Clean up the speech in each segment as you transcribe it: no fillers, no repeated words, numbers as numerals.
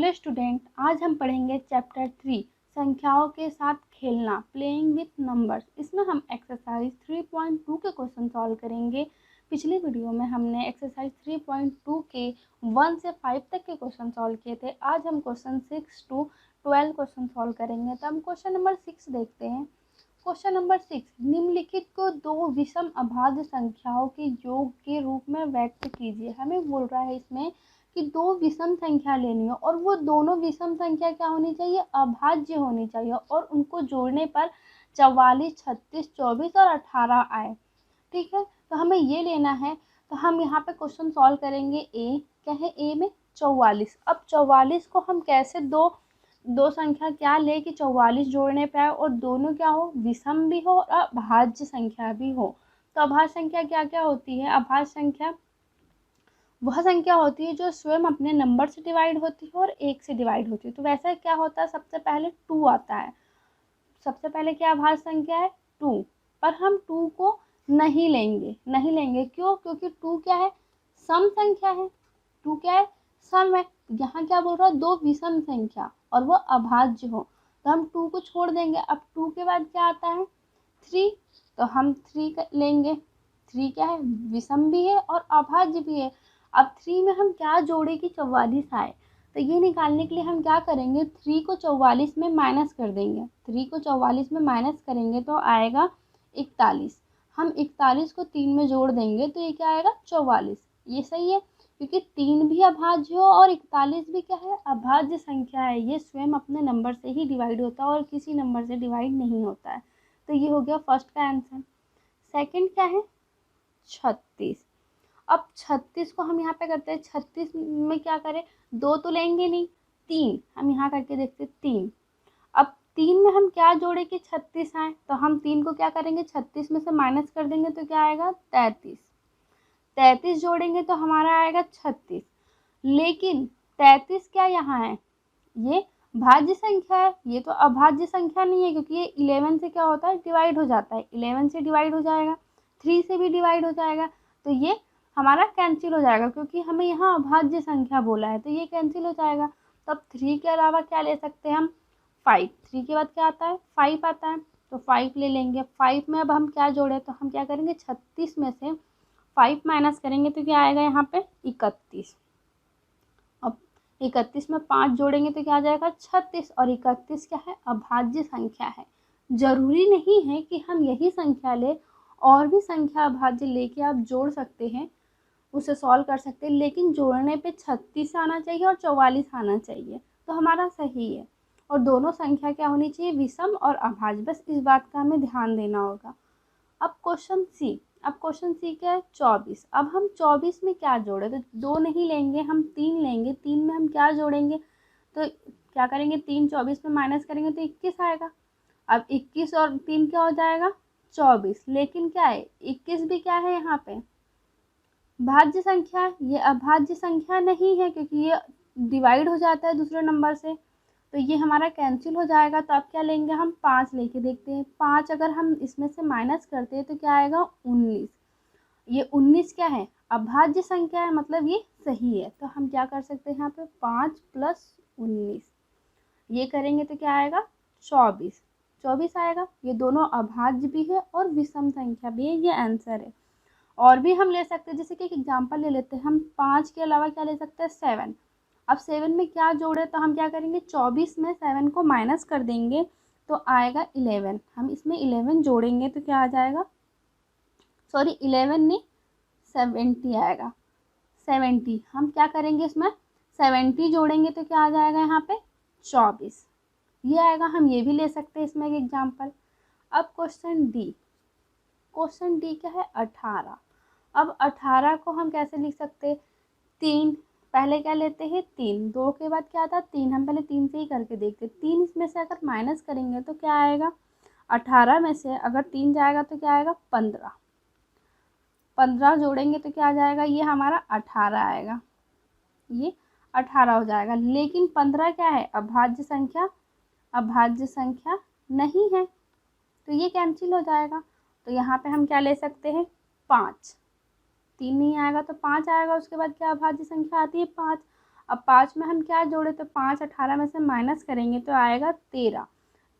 Hello student, आज हम पढ़ेंगे चैप्टर 3 संख्याओं के साथ खेलना, प्लेइंग विथ नंबर्स। इसमें हम एक्सरसाइज 3.2 के क्वेश्चन सॉल्व करेंगे। पिछली वीडियो में हमने एक्सरसाइज 3.2 के 1 से 5 तक के क्वेश्चन सॉल्व किए थे। आज हम क्वेश्चन 6 to 12 क्वेश्चन सॉल्व करेंगे। तो हम क्वेश्चन नंबर 6 देखते हैं। क्वेश्चन नंबर 6, निम्नलिखित को दो विषम अभाज्य संख्याओं के योग के रूप में व्यक्त कीजिए। हमें बोल रहा है इसमें कि दो विषम संख्या लेनी हो और वो दोनों विषम संख्या क्या होनी चाहिए, अभाज्य होनी चाहिए, और उनको जोड़ने पर 44, 36, 24 और 18 आए। ठीक है, तो हमें ये लेना है। तो हम यहाँ पे क्वेश्चन सॉल्व करेंगे। ए क्या है, ए में 44। अब 44 को हम कैसे दो संख्या क्या ले कि 44 जोड़ने पे आए और दोनों क्या हो, विषम भी हो और अभाज्य संख्या भी हो। तो अभाज्य संख्या क्या क्या होती है? अभाज्य संख्या वह संख्या होती है जो स्वयं अपने नंबर से डिवाइड होती है और 1 से डिवाइड होती है। तो वैसा क्या होता है, सबसे पहले 2 आता है। सबसे पहले क्या अभाज्य संख्या है, 2। पर हम 2 को नहीं लेंगे। क्यों? क्योंकि 2 क्या है, सम संख्या है। 2 क्या है, सम है। यहाँ क्या बोल रहा है, दो विषम संख्या और वो अभाज्य हो, तो हम 2 को छोड़ देंगे। अब 2 के बाद क्या आता है, 3। तो हम 3 लेंगे। 3 क्या है, विषम भी है और अभाज्य भी है। अब 3 में हम क्या जोड़े कि 44 आए, तो ये निकालने के लिए हम क्या करेंगे, 3 को 44 में माइनस कर देंगे। 3 को 44 में माइनस करेंगे तो आएगा 41। हम 41 को 3 में जोड़ देंगे तो ये क्या आएगा, 44। ये सही है, क्योंकि 3 भी अभाज्य हो और 41 भी क्या है, अभाज्य संख्या है। ये स्वयं अपने नंबर से ही डिवाइड होता है और किसी नंबर से डिवाइड नहीं होता है। तो ये हो गया फर्स्ट का आंसर। सेकंड क्या है, 36। अब 36 को हम यहाँ पे करते हैं। 36 में क्या करें, 2 तो लेंगे नहीं, 3। हम यहाँ करके देखते 3। अब 3 में हम क्या जोड़े कि 36 आए, तो हम 3 को क्या करेंगे, 36 में से माइनस कर देंगे तो क्या आएगा, 33। 33 जोड़ेंगे तो हमारा आएगा 36। लेकिन 33 क्या यहाँ है, ये भाज्य संख्या है, ये तो अभाज्य संख्या नहीं है, क्योंकि ये 11 से क्या होता है, डिवाइड हो जाता है। 11 से डिवाइड हो जाएगा, 3 से भी डिवाइड हो जाएगा, तो ये हमारा कैंसिल हो जाएगा, क्योंकि हमें यहाँ अभाज्य संख्या बोला है, तो ये कैंसिल हो जाएगा। तब 3 के अलावा क्या ले सकते हैं हम, 5। 3 के बाद क्या आता है, 5 आता है, तो 5 ले लेंगे। 5 में अब हम क्या जोड़े, तो हम क्या करेंगे, 36 में से 5 माइनस करेंगे तो क्या आएगा यहाँ पे, 31। अब 31 में 5 जोड़ेंगे तो क्या आ जाएगा, 36। और 31 क्या है, अभाज्य संख्या है। जरूरी नहीं है कि हम यही संख्या ले, और भी संख्या अभाज्य लेके आप जोड़ सकते हैं, उसे सॉल्व कर सकते हैं, लेकिन जोड़ने पे 36 आना चाहिए और 44 आना चाहिए, तो हमारा सही है। और दोनों संख्या क्या होनी चाहिए, विषम और अभाज्य। बस इस बात का हमें ध्यान देना होगा। अब क्वेश्चन सी, क्या है, 24। अब हम 24 में क्या जोड़े, तो 2 नहीं लेंगे, हम 3 लेंगे। 3 में हम क्या जोड़ेंगे, तो क्या करेंगे, 3 24 में माइनस करेंगे तो 21 आएगा। अब 21 और 3 क्या हो जाएगा, 24। लेकिन क्या है, 21 भी क्या है यहाँ पे, भाज्य संख्या। ये अभाज्य संख्या नहीं है, क्योंकि ये डिवाइड हो जाता है दूसरे नंबर से, तो ये हमारा कैंसिल हो जाएगा। तो अब क्या लेंगे, हम 5 लेके देखते हैं। 5 अगर हम इसमें से माइनस करते हैं तो क्या आएगा, 19। ये 19 क्या है, अभाज्य संख्या है, मतलब ये सही है। तो हम क्या कर सकते हैं यहाँ पे, 5 + 19 ये करेंगे तो क्या आएगा, 24। 24 आएगा। ये दोनों अभाज्य भी है और विषम संख्या भी है, ये आंसर है। और भी हम ले सकते हैं, जैसे कि एक एग्जाम्पल ले लेते हैं। हम 5 के अलावा क्या ले सकते हैं, 7। अब 7 में क्या जोड़े, तो हम क्या करेंगे, 24 में 7 को माइनस कर देंगे तो आएगा 11। हम इसमें 11 जोड़ेंगे तो क्या आ जाएगा, सॉरी 11 नहीं 70 आएगा। 70 हम क्या करेंगे, इसमें 70 जोड़ेंगे तो क्या आ जाएगा यहाँ पे, 24 ये आएगा। हम ये भी ले सकते हैं इसमें एक एग्जाम्पल। अब क्वेश्चन डी क्या है, 18। अब 18 को हम कैसे लिख सकते हैं, 3 पहले क्या लेते हैं, 3। 2 के बाद क्या आता है, 3। हम पहले 3 से ही करके देखते हैं। 3 इसमें से अगर माइनस करेंगे तो क्या आएगा, 18 में से अगर 3 जाएगा तो क्या आएगा, 15। 15 जोड़ेंगे तो क्या आ जाएगा, ये हमारा 18 आएगा। ये 18 हो जाएगा। लेकिन 15 क्या है, अभाज्य संख्या नहीं है, तो ये कैंसिल हो जाएगा। तो यहाँ पे हम क्या ले सकते हैं, 5। 3 नहीं आएगा तो 5 आएगा। उसके बाद क्या अभाज्य संख्या आती है, 5। अब 5 में हम क्या जोड़े, तो 5 18 में से माइनस करेंगे तो आएगा 13।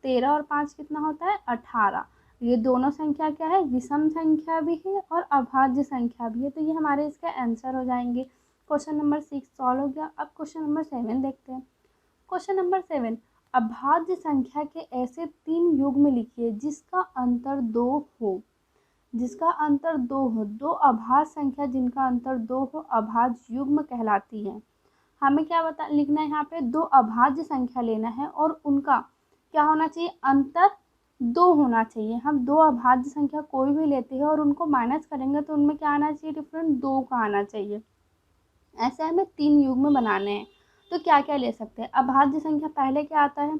13 और 5 कितना होता है, 18। ये दोनों संख्या क्या है, विषम संख्या भी है और अभाज्य संख्या भी है, तो ये हमारे इसका आंसर हो जाएंगे। क्वेश्चन नंबर 6 सॉल्व हो गया। अब क्वेश्चन नंबर 7 देखते हैं। क्वेश्चन नंबर 7, अभाज्य संख्या के ऐसे 3 युग्म लिखिए जिसका अंतर 2 हो। जिसका अंतर 2 हो, 2 अभाज्य संख्या जिनका अंतर 2 हो अभाज्य युग्म कहलाती है। हमें क्या लिखना है यहाँ पे, 2 अभाज्य संख्या लेना है और उनका क्या होना चाहिए, अंतर 2 होना चाहिए। हम 2 अभाज्य संख्या कोई भी लेते हैं और उनको माइनस करेंगे तो उनमें क्या आना चाहिए, डिफरेंट 2 का आना चाहिए। ऐसे हमें 3 युग्म बनाने हैं। तो क्या क्या ले सकते हैं, अभाज्य संख्या पहले क्या आता है,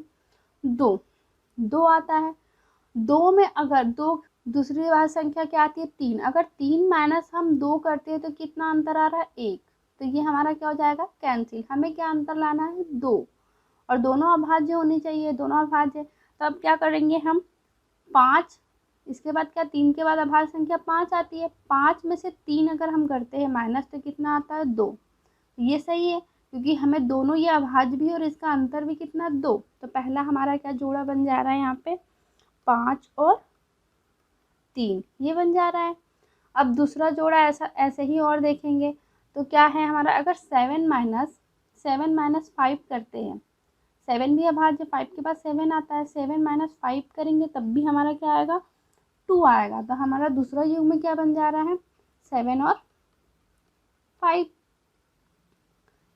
2 2 आता है। 2 में अगर 2, दूसरी अभाज्य संख्या क्या आती है, 3। अगर 3 माइनस हम 2 करते हैं तो कितना अंतर आ रहा है, 1। तो ये हमारा क्या हो जाएगा, कैंसिल। हमें क्या अंतर लाना है, 2, और दोनों अभाज्य होनी चाहिए, दोनों अभाज्य। तो अब क्या करेंगे हम, 5, इसके बाद क्या, 3 के बाद अभाज्य संख्या 5 आती है। 5 में से 3 अगर हम करते हैं माइनस तो कितना आता है, 2। ये सही है क्योंकि हमें दोनों ये अभाज्य भी और इसका अंतर भी कितना, 2। तो पहला हमारा क्या जोड़ा बन जा रहा है यहाँ पे, 5 और 3 ये बन जा रहा है। अब दूसरा जोड़ा ऐसे ही और देखेंगे तो क्या है हमारा, अगर 7 माइनस 5 करते हैं, 7 भी अभाज्य, 5 के बाद 7 आता है, 7 माइनस 5 करेंगे तब भी हमारा क्या आएगा, 2 आएगा। तो हमारा दूसरा युग्म क्या बन जा रहा है, 7 और 5।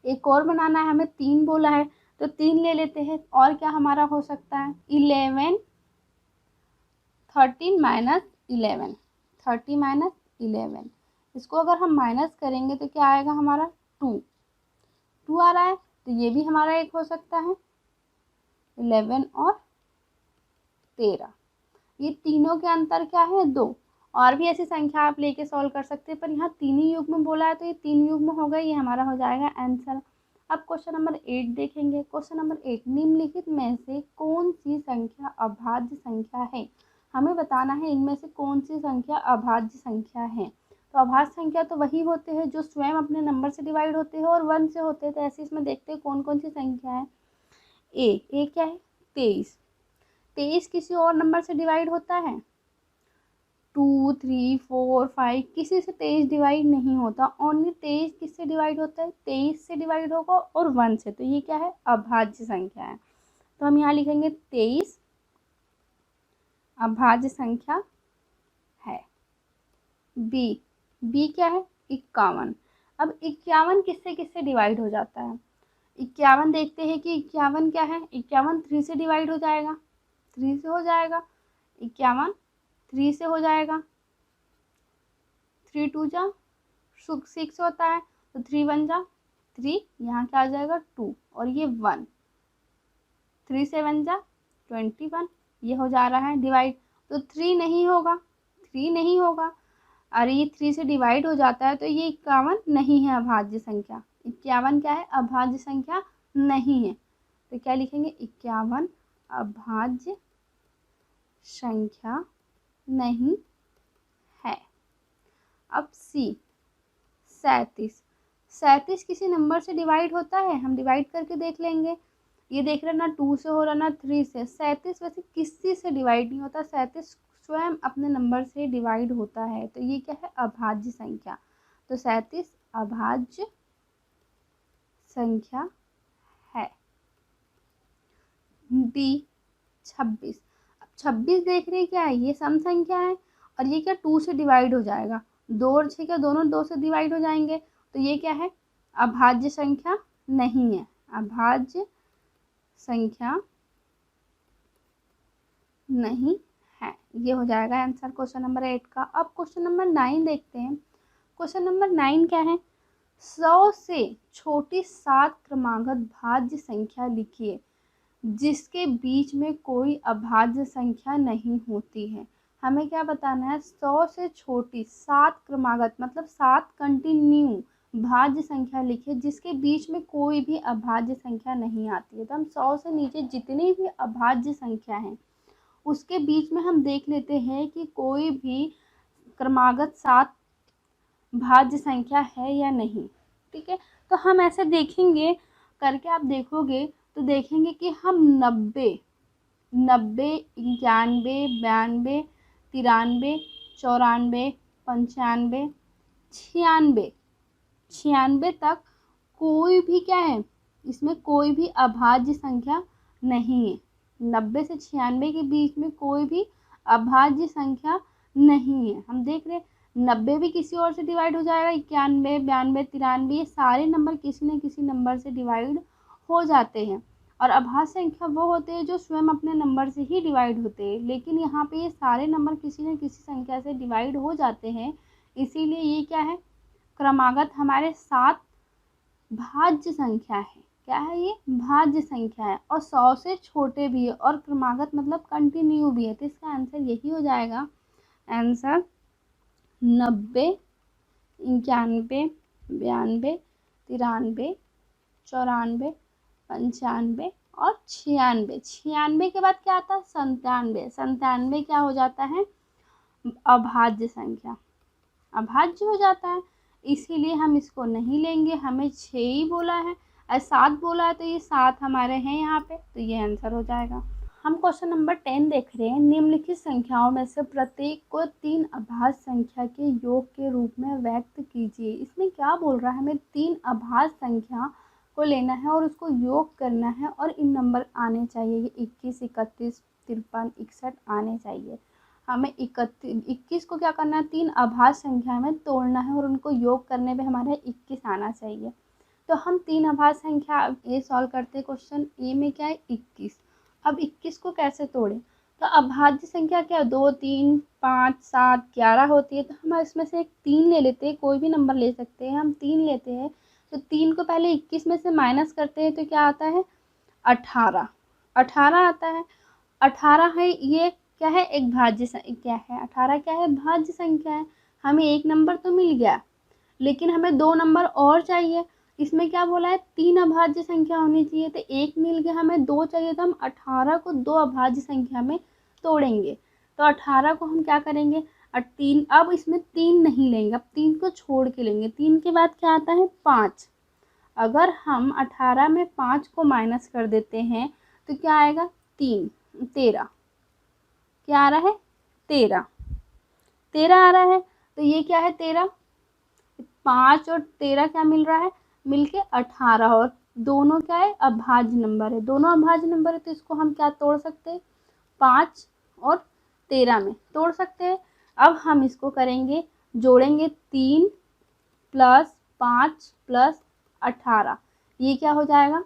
एक और बनाना है हमें, 3 बोला है तो 3 ले लेते हैं। और क्या हमारा हो सकता है, 11 13 माइनस 11, 30 माइनस 11। इसको अगर हम माइनस करेंगे तो क्या आएगा हमारा, 2 आ रहा है। तो ये भी हमारा एक हो सकता है, 11 और 13। ये तीनों के अंतर क्या है, 2। और भी ऐसी संख्या आप लेके सॉल्व कर सकते हैं, पर यहाँ 3 ही युग्म बोला है तो ये 3 युग्म हो गए, ये हमारा हो जाएगा आंसर। अब क्वेश्चन नंबर 8 देखेंगे। क्वेश्चन नंबर 8, निम्नलिखित में से कौन सी संख्या अभाज्य संख्या है। हमें बताना है इनमें से कौन सी संख्या अभाज्य संख्या है। तो अभाज्य संख्या तो वही होते हैं जो स्वयं अपने नंबर से डिवाइड होते हैं और 1 से होते हैं। तो ऐसे इसमें देखते हैं कौन कौन सी संख्या है। ए क्या है, 23। 23 किसी और नंबर से डिवाइड होता है, 2 3 4 5 किसी से 23 डिवाइड नहीं होता। ओनली 23 किससे डिवाइड होता है, 23 से डिवाइड होगा और 1 से। तो ये क्या है, अभाज्य संख्या है। तो हम यहाँ लिखेंगे 23 अभाज्य संख्या है। बी क्या है, 51। अब 51 किससे किससे डिवाइड हो जाता है, 51 देखते हैं कि 51 क्या है, 51 3 से डिवाइड हो जाएगा, 3 से हो जाएगा। 51 3 से हो जाएगा, 3 2 जा 6 होता है, तो 3 1 जा 3, यहाँ क्या आ जाएगा 2 और ये 1, 3 7 जा 21, ये हो जा रहा है डिवाइड। तो 3 नहीं होगा, 3 नहीं होगा। अरे ये 3 से डिवाइड हो जाता है तो ये 51 नहीं है अभाज्य संख्या। 51 क्या है, अभाज्य संख्या नहीं है। तो क्या लिखेंगे, 51 अभाज्य संख्या नहीं है। अब सी, 37। 37 किसी नंबर से डिवाइड होता है, हम डिवाइड करके देख लेंगे। ये देख रहे ना 2 से हो रहा ना 3 से। 37 वैसे किसी से डिवाइड नहीं होता, 37 स्वयं अपने नंबर से डिवाइड होता है। तो ये क्या है, अभाज्य संख्या। तो 37 अभाज्य संख्या है। डी, 26। अब 26 देख रहे हैं क्या है, ये सम संख्या है और ये क्या 2 से डिवाइड हो जाएगा, 2 और 6 क्या दोनों 2 से डिवाइड हो जाएंगे। तो ये क्या है, अभाज्य संख्या नहीं है, अभाज्य संख्या नहीं है। ये हो जाएगा आंसर क्वेश्चन नंबर 8 का। अब क्वेश्चन नंबर 9 देखते हैं। क्वेश्चन नंबर 9 क्या है, 100 से छोटी 7 क्रमागत भाज्य संख्या लिखिए जिसके बीच में कोई अभाज्य संख्या नहीं होती है। हमें क्या बताना है, 100 से छोटी 7 क्रमागत मतलब 7 कंटिन्यू भाज्य संख्या लिखिए जिसके बीच में कोई भी अभाज्य संख्या नहीं आती है। तो हम 100 से नीचे जितनी भी अभाज्य संख्या हैं उसके बीच में हम देख लेते हैं कि कोई भी क्रमागत 7 भाज्य संख्या है या नहीं। ठीक है। तो हम ऐसे देखेंगे करके, आप देखोगे तो देखेंगे कि हम 90, 91, 92, 93, 94, 95, 96, 96 तक कोई भी क्या है, इसमें कोई भी अभाज्य संख्या नहीं है। 90 से 96 के बीच में कोई भी अभाज्य संख्या नहीं है। हम देख रहे हैं 90 भी किसी और से डिवाइड हो जाएगा, 91, 92, 93, ये सारे नंबर किसी न किसी नंबर से डिवाइड हो जाते हैं। और अभाज्य संख्या वो होते हैं जो स्वयं अपने नंबर से ही डिवाइड होते हैं, लेकिन यहाँ पे ये सारे नंबर किसी न किसी संख्या से डिवाइड हो जाते हैं, इसीलिए ये क्या है, क्रमागत हमारे साथ भाज्य संख्या है। क्या है ये, भाज्य संख्या है, और 100 से छोटे भी है, और क्रमागत मतलब कंटिन्यू भी है। तो इसका आंसर यही हो जाएगा, आंसर 90, 91, 92, 93, 94, 95 और 96। 96 के बाद क्या आता है, 97। 97 क्या हो जाता है, अभाज्य संख्या, अभाज्य हो जाता है, इसीलिए हम इसको नहीं लेंगे। हमें 6 ही बोला है और 7 बोला है, तो ये 7 हमारे हैं यहाँ पे, तो ये आंसर हो जाएगा। हम क्वेश्चन नंबर 10 देख रहे हैं। निम्नलिखित संख्याओं में से प्रत्येक को 3 अभाज्य संख्या के योग के रूप में व्यक्त कीजिए। इसमें क्या बोल रहा है, हमें 3 अभाज्य संख्या को लेना है और उसको योग करना है, और इन नंबर आने चाहिए, ये 21, 31, 53, 61 आने चाहिए। हमें 21 को क्या करना है, 3 अभाज्य संख्या में तोड़ना है और उनको योग करने पे हमारा 21 आना चाहिए। तो हम 3 अभाज्य संख्या ये सॉल्व करते हैं। क्वेश्चन ए में क्या है, 21। अब 21 को कैसे तोड़ें, तो अभाज्य संख्या क्या है, 2, 3, 5, 7, 11 होती है। तो हम इसमें से एक 3 ले लेते हैं, कोई भी नंबर ले सकते हैं, हम 3 लेते हैं। तो 3 को पहले 21 में से माइनस करते हैं, तो क्या आता है, 18, 18 आता है। 18 है, ये क्या है, एक भाज्य क्या है, 18 क्या है, भाज्य संख्या है। हमें एक नंबर तो मिल गया, लेकिन हमें 2 नंबर और चाहिए। इसमें क्या बोला है, 3 अभाज्य संख्या होनी चाहिए, तो 1 मिल गया, हमें 2 चाहिए, तो हम 18 को 2 अभाज्य संख्या में तोड़ेंगे। तो 18 को हम क्या करेंगे, 3, अब इसमें 3 नहीं लेंगे, अब 3 को छोड़ के लेंगे। 3 के बाद क्या आता है, 5। अगर हम 18 में 5 को माइनस कर देते हैं तो क्या आएगा, 3, 13, क्या आ रहा है, 13, 13 आ रहा है। तो ये क्या है, 13, 5 और 13 क्या मिल रहा है, मिलके 18, और दोनों क्या है, अभाज्य नंबर है, दोनों अभाज्य नंबर है। तो इसको हम क्या तोड़ सकते हैं, 5 और 13 में तोड़ सकते हैं। अब हम इसको करेंगे, जोड़ेंगे 3 + 5 + 18, ये क्या हो जाएगा,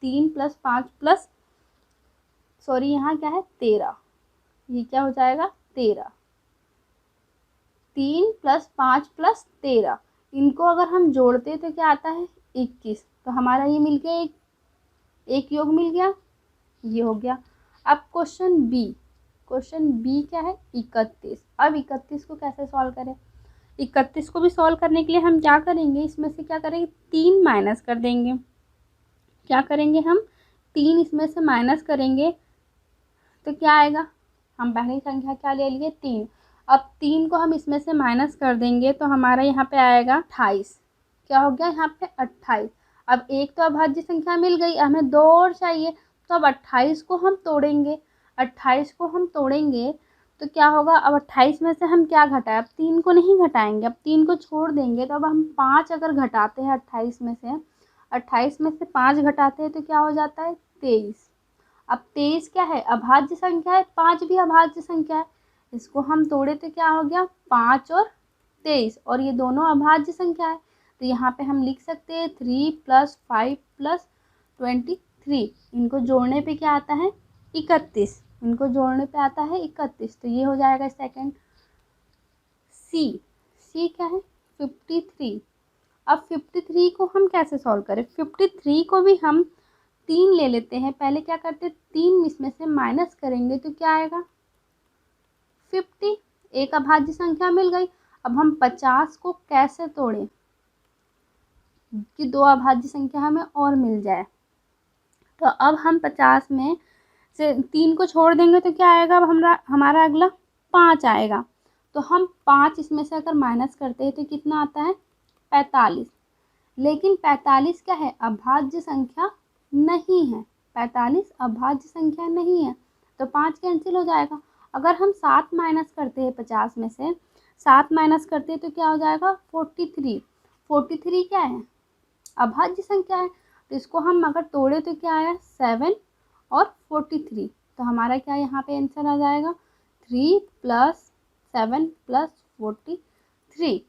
3 + 5 + सॉरी यहाँ क्या है, 13, ये क्या हो जाएगा, 13, 3 + 5 + 13, इनको अगर हम जोड़ते तो क्या आता है, 21। तो हमारा ये मिल गया, एक योग मिल गया, ये हो गया। अब क्वेश्चन बी क्या है, 31। अब 31 को कैसे सॉल्व करें, 31 को भी सॉल्व करने के लिए हम क्या करेंगे, इसमें से क्या करेंगे, 3 माइनस कर देंगे। क्या करेंगे हम, 3 इसमें से माइनस करेंगे तो क्या आएगा, हम पहली संख्या क्या ले लिए, 3। अब 3 को हम इसमें से माइनस कर देंगे तो हमारा यहाँ पे आएगा 28। क्या हो गया यहाँ पे, 28। अब एक तो अभाज्य संख्या मिल गई, हमें 2 और चाहिए, तो अब 28 को हम तोड़ेंगे। 28 को हम तोड़ेंगे तो क्या होगा, अब 28 में से हम क्या घटाएं, अब 3 को नहीं घटाएंगे, अब 3 को छोड़ देंगे। तो अब हम 5 अगर घटाते हैं 28 में से, 28 में से 5 घटाते हैं तो क्या हो जाता है, 23। अब 23 क्या है, अभाज्य संख्या है, 5 भी अभाज्य संख्या है। इसको हम तोड़े तो क्या हो गया, 5 और 23, और ये दोनों अभाज्य संख्या है। तो यहाँ पे हम लिख सकते हैं 3 + 5 + 23, इनको जोड़ने पे क्या आता है, 31, इनको जोड़ने पे आता है 31। तो ये हो जाएगा सेकंड। सी क्या है, 53। अब 53 को हम कैसे सॉल्व करें, 53 को भी हम 3 ले लेते हैं। पहले क्या करते हैं, 3 इसमें से माइनस करेंगे तो क्या आएगा, 50, एक अभाज्य संख्या मिल गई। अब हम 50 को कैसे तोड़ें कि 2 अभाज्य संख्या हमें और मिल जाए। तो अब हम 50 में से 3 को छोड़ देंगे तो क्या आएगा, अब हमारा अगला 5 आएगा। तो हम 5 इसमें से अगर माइनस करते हैं तो कितना आता है, 45। लेकिन 45 क्या है, अभाज्य संख्या नहीं है। 45 अभाज्य संख्या नहीं है, तो 5 कैंसिल हो जाएगा। अगर हम 7 माइनस करते हैं 50 में से, 7 माइनस करते हैं तो क्या हो जाएगा, 43। 43 क्या है, अभाज्य संख्या है, तो इसको हम अगर तोड़े तो क्या आया, 7 और 43। तो हमारा क्या यहाँ पे आंसर आ जाएगा, 3 + 7 + 43।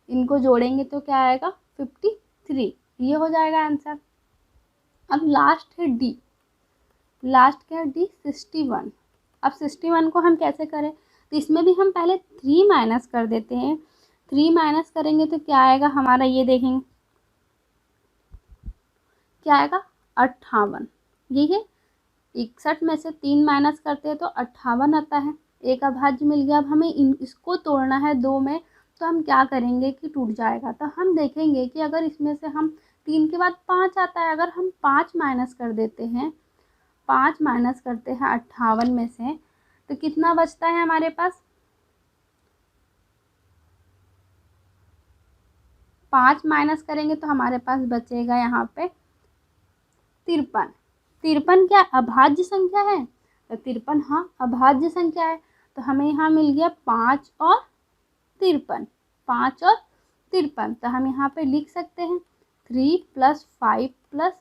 इनको जोड़ेंगे तो क्या आएगा, 53। ये हो जाएगा आंसर। अब लास्ट है डी। लास्ट क्या है, डी 61। अब 61 को हम कैसे करें, तो इसमें भी हम पहले 3 माइनस कर देते हैं। 3 माइनस करेंगे तो क्या आएगा हमारा, ये देखेंगे क्या आएगा, 58। ये है 61 में से 3 माइनस करते हैं तो 58 आता है। एक अभाज्य मिल गया। अब हमें इसको तोड़ना है 2 में, तो हम क्या करेंगे कि टूट जाएगा। तो हम देखेंगे कि अगर इसमें से हम 3 के बाद 5 आता है, अगर हम 5 माइनस कर देते हैं, 5 माइनस करते हैं 58 में से, तो कितना बचता है हमारे पास, 5 माइनस करेंगे तो हमारे पास बचेगा यहाँ पे 53। 53 क्या अभाज्य संख्या है, तो 53 हाँ अभाज्य संख्या है। तो हमें यहाँ मिल गया 5 और 53, 5 और 53। तो हम यहाँ पे लिख सकते हैं 3 + 5 +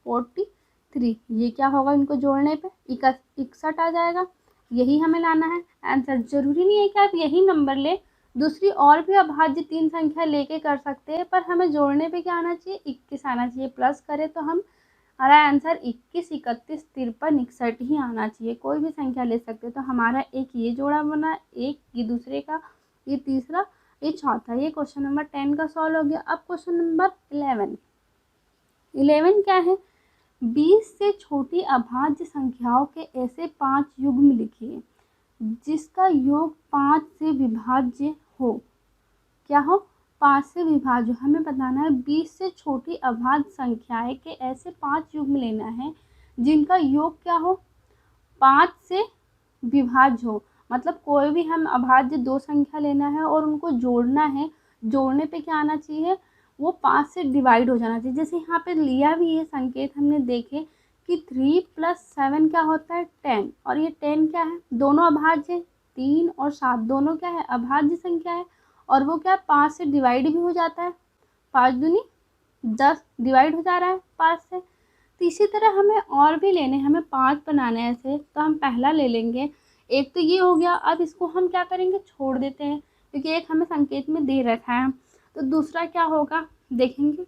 43। ये क्या होगा, इनको जोड़ने पे 61 आ जाएगा। यही हमें लाना है आंसर। जरूरी नहीं है कि आप यही नंबर ले, दूसरी और भी अभाज्य 3 संख्या लेके कर सकते हैं, पर हमें जोड़ने पे क्या आना चाहिए, 21 आना चाहिए। प्लस करें तो हमारा आंसर 21, 31, 53, 61 ही आना चाहिए। कोई भी संख्या ले सकते हैं। तो हमारा एक ये जोड़ा बना, एक ये दूसरे का, ये तीसरा, ये चौथा। ये क्वेश्चन नंबर 10 का सॉल्व हो गया। अब क्वेश्चन नंबर 11। 11 क्या है, 20 से छोटी अभाज्य संख्याओं के ऐसे 5 युग्म लिखिए जिसका योग 5 से विभाज्य हो। क्या हो, 5 से विभाज्य। हमें बताना है 20 से छोटी अभाज्य संख्याएं के ऐसे 5 युग्म लेना है जिनका योग क्या हो, 5 से विभाज्य हो। मतलब कोई भी हम अभाज्य 2 संख्या लेना है और उनको जोड़ना है, जोड़ने पे क्या आना चाहिए, वो 5 से डिवाइड हो जाना चाहिए। जैसे यहाँ पे लिया भी है संकेत, हमने देखे कि 3 + 7 क्या होता है, 10। और ये 10 क्या है, दोनों अभाज्य है, 3 और 7 दोनों क्या है, अभाज्य संख्या है। और वो क्या, 5 से डिवाइड भी हो जाता है। 5 दूनी 10 डिवाइड हो जा रहा है 5 से। तो इसी तरह हमें और भी लेने, हमें 5 बनाने हैं ऐसे। तो हम पहला ले लेंगे, एक तो ये हो गया। अब इसको हम क्या करेंगे, छोड़ देते हैं, क्योंकि एक हमें संकेत में दे रखा है। तो दूसरा क्या होगा, देखेंगे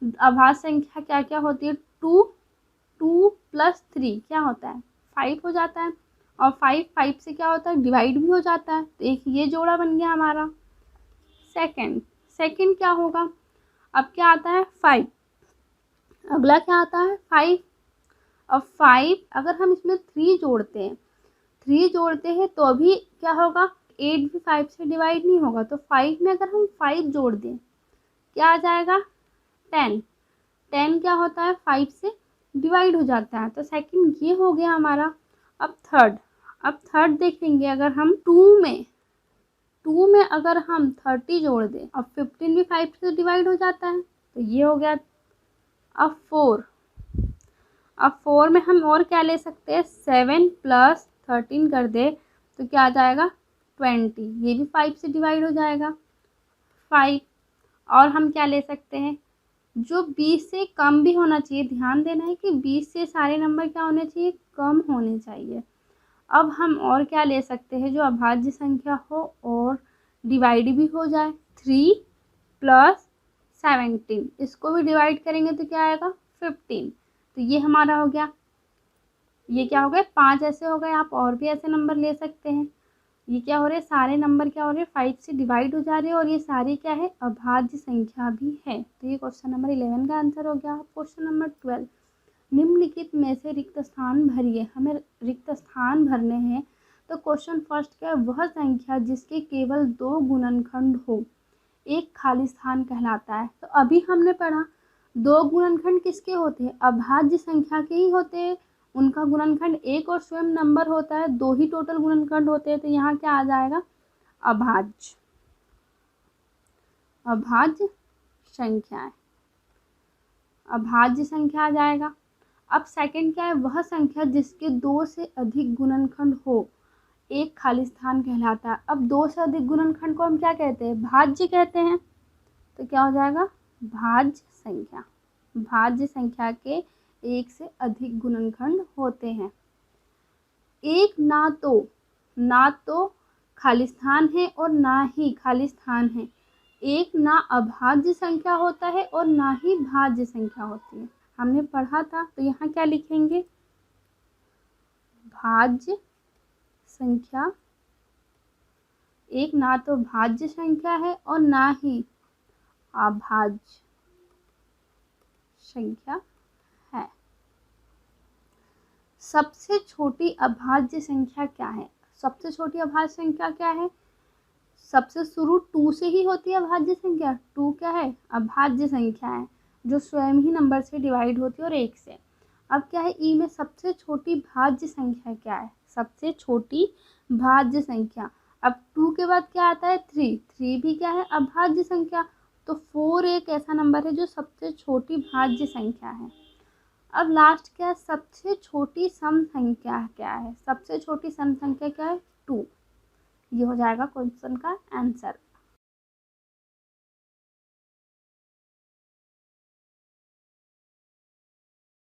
अभाज्य संख्या क्या क्या होती है, 2 + 3 क्या होता है, 5 हो जाता है। और 5 से क्या होता है, डिवाइड भी हो जाता है। तो एक ये जोड़ा बन गया हमारा। सेकंड क्या होगा, अब क्या आता है, 5। अगला क्या आता है, 5। अब 5 अगर हम इसमें 3 जोड़ते हैं, 3 जोड़ते हैं तो भी क्या होगा, 8 भी 5 से डिवाइड नहीं होगा। तो 5 में अगर हम 5 जोड़ दें क्या आ जाएगा, 10। 10 क्या होता है, 5 से डिवाइड हो जाता है। तो सेकंड ये हो गया हमारा। अब थर्ड देखेंगे, अगर हम 2 में अगर हम 30 जोड़ दें, अब 15 भी 5 से डिवाइड हो जाता है। तो ये हो गया। अब 4 में हम और क्या ले सकते हैं, 7 + 13 कर दे तो क्या आ जाएगा, 20। ये भी 5 से डिवाइड हो जाएगा, 5। और हम क्या ले सकते हैं, जो 20 से कम भी होना चाहिए। ध्यान देना है कि 20 से सारे नंबर क्या होने चाहिए, कम होने चाहिए। अब हम और क्या ले सकते हैं, जो अभाज्य संख्या हो और डिवाइड भी हो जाए। 3 + 17, इसको भी डिवाइड करेंगे तो क्या आएगा, 15। तो ये हमारा हो गया। ये क्या हो गए, 5 ऐसे हो गए। आप और भी ऐसे नंबर ले सकते हैं। ये क्या हो रहे हैं, सारे नंबर क्या हो रहे हैं, 5 से डिवाइड हो जा रहे हैं। और ये सारी क्या है, अभाज्य संख्या भी है। तो ये क्वेश्चन नंबर 11 का आंसर हो गया। क्वेश्चन नंबर 12, निम्नलिखित में से रिक्त स्थान भरिए। हमें रिक्त स्थान भरने हैं। तो क्वेश्चन फर्स्ट क्या है, वह संख्या जिसके केवल 2 गुणनखंड हो एक खाली स्थान कहलाता है। तो अभी हमने पढ़ा 2 गुणनखंड किसके होते हैं, अभाज्य संख्या के ही होते हैं। उनका गुणनखंड एक और स्वयं नंबर होता है, 2 ही टोटल गुणनखंड होते हैं। तो यहाँ क्या आ जाएगा, अभाज्य संख्याएं। अभाज्य संख्या आ जाएगा। अब सेकंड क्या है, वह संख्या जिसके 2 से अधिक गुणनखंड हो एक खाली स्थान कहलाता है। अब 2 से अधिक गुणनखंड को हम क्या कहते हैं, भाज्य कहते हैं। तो क्या हो जाएगा, भाज्य संख्या। भाज्य संख्या के 1 से अधिक गुणनखंड होते हैं। एक ना तो खाली स्थान है और ना ही खाली स्थान है। एक ना अभाज्य संख्या होता है और ना ही भाज्य संख्या होती है, हमने पढ़ा था। तो यहाँ क्या लिखेंगे, भाज्य संख्या एक ना तो भाज्य संख्या है और ना ही अभाज्य संख्या है। सबसे छोटी अभाज्य संख्या क्या है, सबसे छोटी अभाज्य संख्या क्या है, सबसे शुरू 2 से ही होती है अभाज्य संख्या। 2 क्या है, अभाज्य संख्या है जो स्वयं ही नंबर से डिवाइड होती है और 1 से। अब क्या है, ई में सबसे छोटी भाज्य संख्या क्या है, सबसे छोटी भाज्य संख्या। अब 2 के बाद क्या आता है, 3। 3 भी क्या है, अभाज्य संख्या। तो 4 एक ऐसा नंबर है जो सबसे छोटी भाज्य संख्या है। अब लास्ट क्या है, सबसे छोटी सम संख्या क्या है, सबसे छोटी सम संख्या क्या है, 2। ये हो जाएगा क्वेश्चन का आंसर।